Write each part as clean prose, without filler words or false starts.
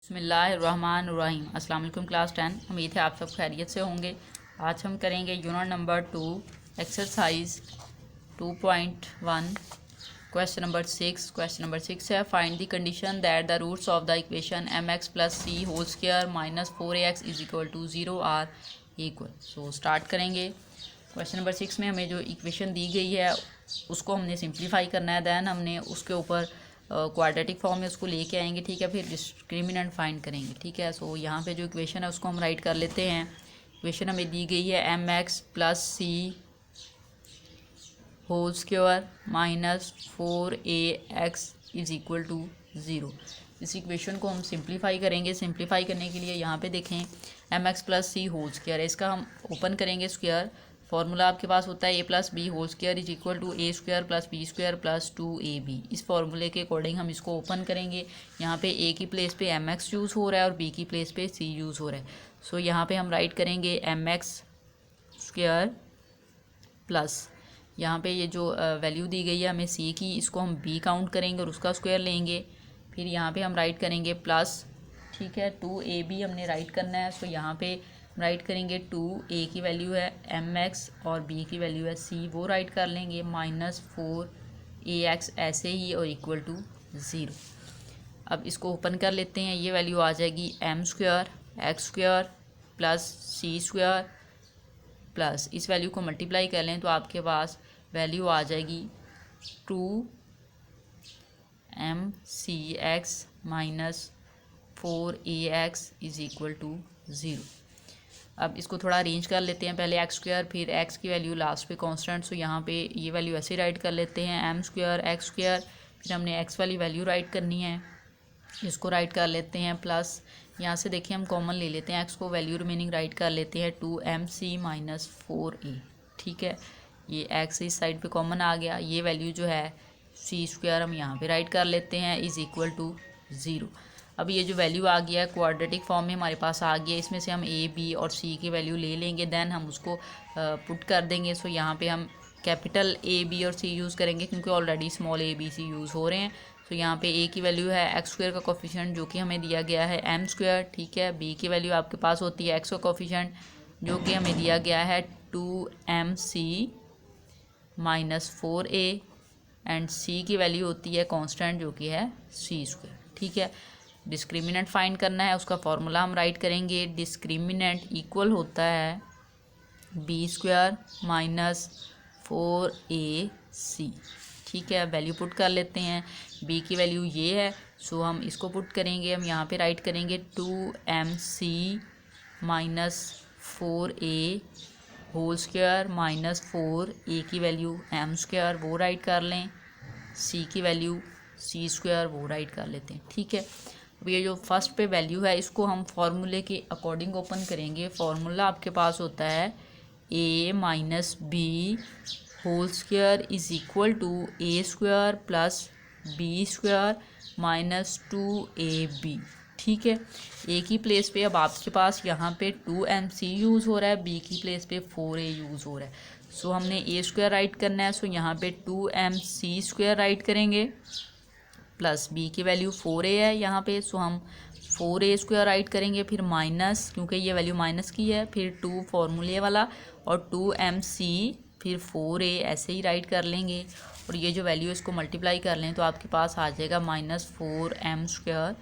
बिस्मिल्लाहिर्रहमानिर्रहीम। अस्सलाम वालेकुम क्लास 10। उम्मीद है आप सब खैरियत से होंगे। आज हम करेंगे unit number 2 exercise 2.1 question number 6। Question number 6 है find the condition that the roots of the equation mx + c whole square minus 4ax = 0 are equal. So start करेंगे। क्वेश्चन नंबर 6 में हमें जो इक्वेशन दी गई है उसको हमने सिंप्लीफाई करना है। दैन हमने उसके ऊपर क्वाड्रेटिक फॉर्म में उसको लेके आएंगे, ठीक है। फिर डिस्क्रिमिनेंट फाइंड करेंगे, ठीक है। सो यहाँ पे जो इक्वेशन है उसको हम राइट कर लेते हैं। इक्वेशन हमें दी गई है mx + c whole square minus 4ax = 0। इस इक्वेशन को हम सिंप्लीफाई करेंगे। सिंप्लीफाई करने के लिए यहाँ पे देखें mx + c होल स्क्वायर है, इसका हम ओपन करेंगे स्क्वायर। फार्मूला आपके पास होता है a + b whole square = a² + b² + 2ab। इस फार्मूले के अकॉर्डिंग हम इसको ओपन करेंगे। यहाँ पे a की प्लेस पे mx यूज़ हो रहा है और b की प्लेस पे c यूज़ हो रहा है। सो यहाँ पे हम राइट करेंगे mx² प्लस यहाँ पे ये जो वैल्यू दी गई है हमें c की, इसको हम b काउंट करेंगे और उसका स्क्वायर लेंगे। फिर यहाँ पे हम राइट करेंगे प्लस, ठीक है, 2ab हमने राइट करना है। सो यहाँ पे राइट करेंगे 2a की वैल्यू है mx और b की वैल्यू है c, वो राइट कर लेंगे माइनस 4ax ऐसे ही और = 0। अब इसको ओपन कर लेते हैं। ये वैल्यू आ जाएगी m² x² + c² प्लस इस वैल्यू को मल्टीप्लाई कर लें तो आपके पास वैल्यू आ जाएगी 2mcx माइनस 4ax = 0। अब इसको थोड़ा अरेंज कर लेते हैं। पहले x² फिर x की वैल्यू लास्ट पे कांस्टेंट। सो यहाँ पे ये वैल्यू ऐसे राइट कर लेते हैं m² x², फिर हमने x वाली वैल्यू राइट करनी है, इसको राइट कर लेते हैं प्लस यहाँ से देखिए हम कॉमन ले लेते हैं x को, वैल्यू रिमेनिंग राइट कर लेते हैं 2mc माइनस 4a, ठीक है। ये x इस साइड पे कॉमन आ गया। ये वैल्यू जो है c² हम यहाँ पे राइट कर लेते हैं = 0। अब ये जो वैल्यू आ गया है क्वाड्रेटिक फॉर्म में हमारे पास आ गया। इसमें से हम a b और c की वैल्यू ले लेंगे, देन हम उसको पुट कर देंगे। सो यहाँ पे हम कैपिटल a b और c यूज़ करेंगे क्योंकि already small a b c use हो रहे हैं। तो यहाँ पे a की वैल्यू है x² का कोफिशिएंट जो कि हमें दिया गया है m², ठीक है। b की वैल्यू आपके पास होती है x का कोफिशिएंट जो कि हमें दिया गया है 2mc minus 4a and c की वैल्यू होती है कांस्टेंट जो कि है c², ठीक है। डिस्क्रिमिनेंट फाइंड करना है, उसका फॉर्मूला हम राइट करेंगे। डिस्क्रिमिनेंट इक्वल होता है b² माइनस 4ac, ठीक है। वैल्यू पुट कर लेते हैं। b की वैल्यू ये है, सो हम इसको पुट करेंगे। हम यहाँ पे राइट करेंगे 2mc minus 4a whole square minus 4a की वैल्यू m² वो राइट कर लें, c की वैल्यू c² वो राइट कर लेते हैं, ठीक है। अब ये जो फर्स्ट पे वैल्यू है इसको हम फार्मूले के अकॉर्डिंग ओपन करेंगे। फार्मूला आपके पास होता है a minus b whole square = a² plus b² minus 2ab, ठीक है। a की प्लेस पे अब आपके पास यहाँ पे 2mc यूज़ हो रहा है, b की प्लेस पे 4a यूज़ हो रहा है। सो हमने a² राइट करना है। सो यहाँ पे 2mc² राइट करेंगे प्लस b की वैल्यू 4a है यहाँ पे। सो हम 4a² राइट करेंगे, फिर माइनस, क्योंकि ये वैल्यू माइनस की है, फिर 2 फार्मूले वाला और 2mc फिर 4a ऐसे ही राइट कर लेंगे। और ये जो वैल्यू इसको मल्टीप्लाई कर लें तो आपके पास आ जाएगा माइनस 4m²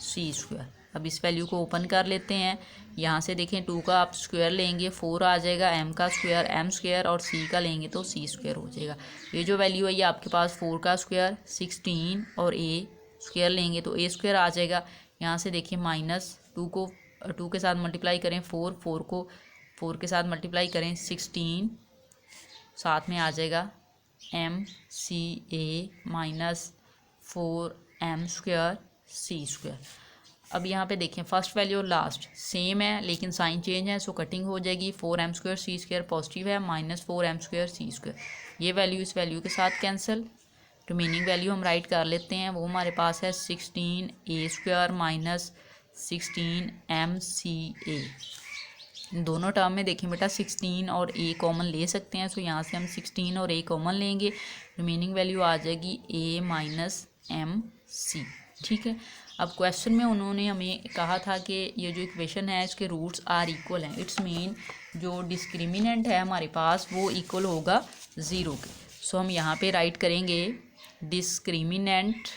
c²। अब इस वैल्यू को ओपन कर लेते हैं। यहाँ से देखें 2 का आप स्क्वायर लेंगे 4 आ जाएगा, m का स्क्वायर m² और c का लेंगे तो c² हो जाएगा। ये जो वैल्यू है ये आपके पास 4 का स्क्वायर 16 और a² लेंगे तो a² आ जाएगा। यहाँ से देखिए माइनस 2 को 2 के साथ मल्टीप्लाई करें 4 को 4 के साथ मल्टीप्लाई करें 16, साथ में आ जाएगा mca माइनस 4m² c²। अब यहाँ पे देखें फर्स्ट वैल्यू और लास्ट सेम है लेकिन साइन चेंज है, सो कटिंग हो जाएगी। 4m² c² पॉजिटिव है, माइनस 4m² c²। ये वैल्यू इस वैल्यू के साथ कैंसिल। रिमेनिंग वैल्यू हम राइट कर लेते हैं, वो हमारे पास है 16a² माइनस 16mca। दोनों टर्म में देखें बेटा 16 और a कॉमन ले सकते हैं। सो यहाँ से हम 16 और a कॉमन लेंगे, रिमेनिंग वैल्यू आ जाएगी a माइनस mc, ठीक है। अब क्वेश्चन में उन्होंने हमें कहा था कि ये जो इक्वेशन है इसके रूट्स आर इक्वल हैं, इट्स मीन जो डिस्क्रिमिनेंट है हमारे पास वो इक्वल होगा ज़ीरो के। सो हम यहाँ पे राइट करेंगे discriminant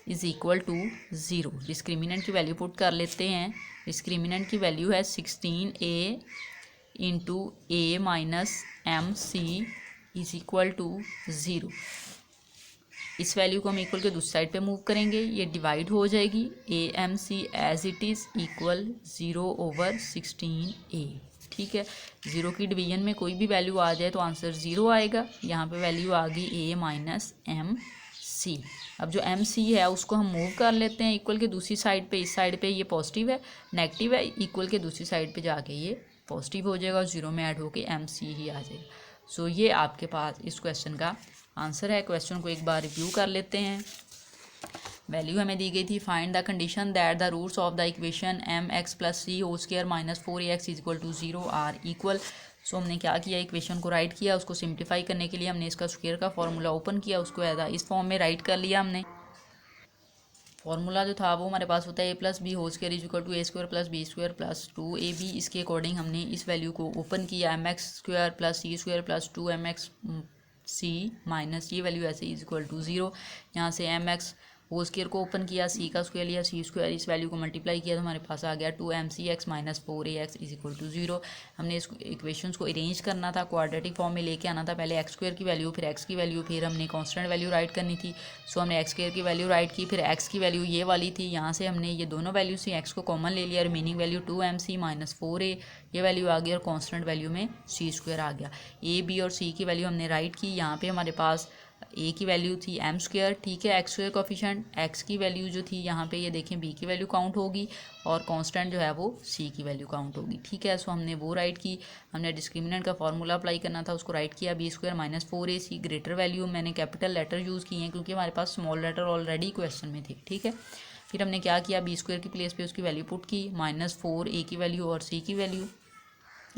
is equal to zero. Discriminant की वैल्यू पुट कर लेते हैं। डिस्क्रिमिनेंट की वैल्यू है 16a into A minus M C is equal to zero. इस वैल्यू को हम इक्वल के दूसरी साइड पे मूव करेंगे, ये डिवाइड हो जाएगी। A M C as it is equal zero over 16a। ठीक है, ज़ीरो की डिवीजन में कोई भी वैल्यू आ जाए तो आंसर ज़ीरो आएगा। यहाँ पे वैल्यू आ गई ए माइनस एम सी। अब जो एम सी है उसको हम मूव कर लेते हैं इक्वल के दूसरी साइड पे। इस साइड पे ये पॉजिटिव है, नेगेटिव है, इक्वल के दूसरी साइड पे जाके ये पॉजिटिव हो जाएगा और ज़ीरो में ऐड होके एम सी ही आ जाएगा। सो ये आपके पास इस क्वेश्चन का आंसर है। क्वेश्चन को एक बार रिव्यू कर लेते हैं। वैल्यू हमें दी गई थी, find the condition that the roots of the equation M X plus C whole square minus 4ax is equal to zero or equal. So हमने क्या किया, इक्वेशन को राइट किया। उसको सिंप्लीफाई करने के लिए हमने इसका स्क्वायर का फॉर्मूला ओपन किया, उसको ऐसा इस फॉर्म में राइट कर लिया हमने। फॉर्मूला जो था वो हमारे पास होता है A plus B whole square is equal to A square plus B square plus 2ab। इसके अकॉर्डिंग हमने इस वैल्यू को ओपन किया, M X square plus C square plus 2mx C minus ये वैल्यू ऐसे इज इक्वल टू ज़ीरो। यहाँ से M X whole square को ओपन किया, सी का स्क्वायर लिया, सी स्क्वायर इस वैल्यू को मल्टीप्लाई किया तो हमारे पास आ गया 2mcx minus 4ax is equal to zero. हमने इस इक्वेशंस को अरेंज करना था, क्वाड्रेटिक फॉर्म में लेके आना था। पहले एक्स स्क्वायर की वैल्यू, फिर एक्स की वैल्यू, फिर हमने कांस्टेंट वैल्यू राइट करनी थी। सो हमने एक्स स्क्वायर की वैल्यू राइट की, फिर एक्स की वैल्यू ये वाली थी। यहाँ से हमने ये दोनों वैल्यू से एक्स को कॉमन ले लिया, remaining value 2mc minus 4a ये वैल्यू आ गई और कांस्टेंट वैल्यू में सी स्क्वायर आ गया। ए बी और सी की वैल्यू हमने राइट की। यहाँ पे हमारे पास ए की वैल्यू थी एम स्क्वायर, ठीक है, एक्स स्क्वायर कोफिशिएंट। एक्स की वैल्यू जो थी यहाँ पे ये देखें बी की वैल्यू काउंट होगी और कांस्टेंट जो है वो सी की वैल्यू काउंट होगी। ठीक है, सो हमने वो राइट की। हमने डिस्क्रिमिनेंट का फॉर्मूला अप्लाई करना था, उसको राइट किया। B square minus 4ac greater value मैंने कैपिटल लेटर यूज़ किए हैं क्योंकि हमारे पास स्मॉल लेटर ऑलरेडी क्वेश्चन में थे। ठीक है, फिर हमने क्या किया, बी स्क्वायर की प्लेस पे उसकी वैल्यू पुट की, माइनस 4a की वैल्यू और सी की वैल्यू।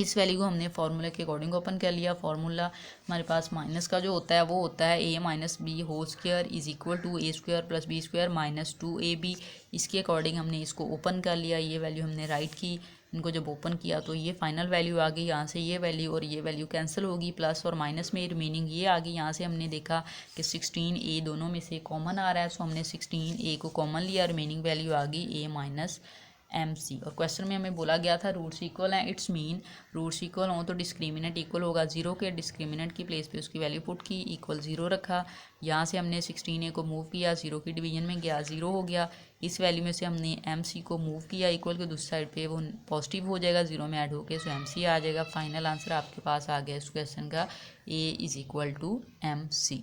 इस वैल्यू को हमने फार्मूला के अकॉर्डिंग ओपन कर लिया। फार्मूला हमारे पास माइनस का जो होता है वो होता है A minus B whole square is equal to A square plus B square minus 2ab। इसके अकॉर्डिंग हमने इसको ओपन कर लिया, ये वैल्यू हमने राइट की। इनको जब ओपन किया तो ये फाइनल वैल्यू आ गई। यहाँ से ये वैल्यू और ये वैल्यू कैंसिल होगी, प्लस और माइनस में रिमेनिंग ये आ गई। यहाँ से हमने देखा कि 16a दोनों में से कॉमन आ रहा है, सो हमने 16a को कॉमन लिया, रिमेनिंग वैल्यू आ गई a माइनस एम सी। और क्वेश्चन में हमें बोला गया था रूट्स इक्वल हैं, इट्स मीन रूट्स इक्वल हों तो डिस्क्रिमिनेंट इक्वल होगा ज़ीरो के। डिस्क्रिमिनेंट की प्लेस पे उसकी वैल्यू पुट की, इक्वल ज़ीरो रखा। यहाँ से हमने 16a को मूव किया, ज़ीरो की डिवीजन में गया, ज़ीरो हो गया। इस वैल्यू में से हमने एम सी को मूव किया इक्वल के दूसरी साइड पे, वो पॉजिटिव हो जाएगा ज़ीरो में ऐड होके, सो एम सी आ जाएगा। फाइनल आंसर आपके पास आ गया इस क्वेश्चन का, A is equal to M C.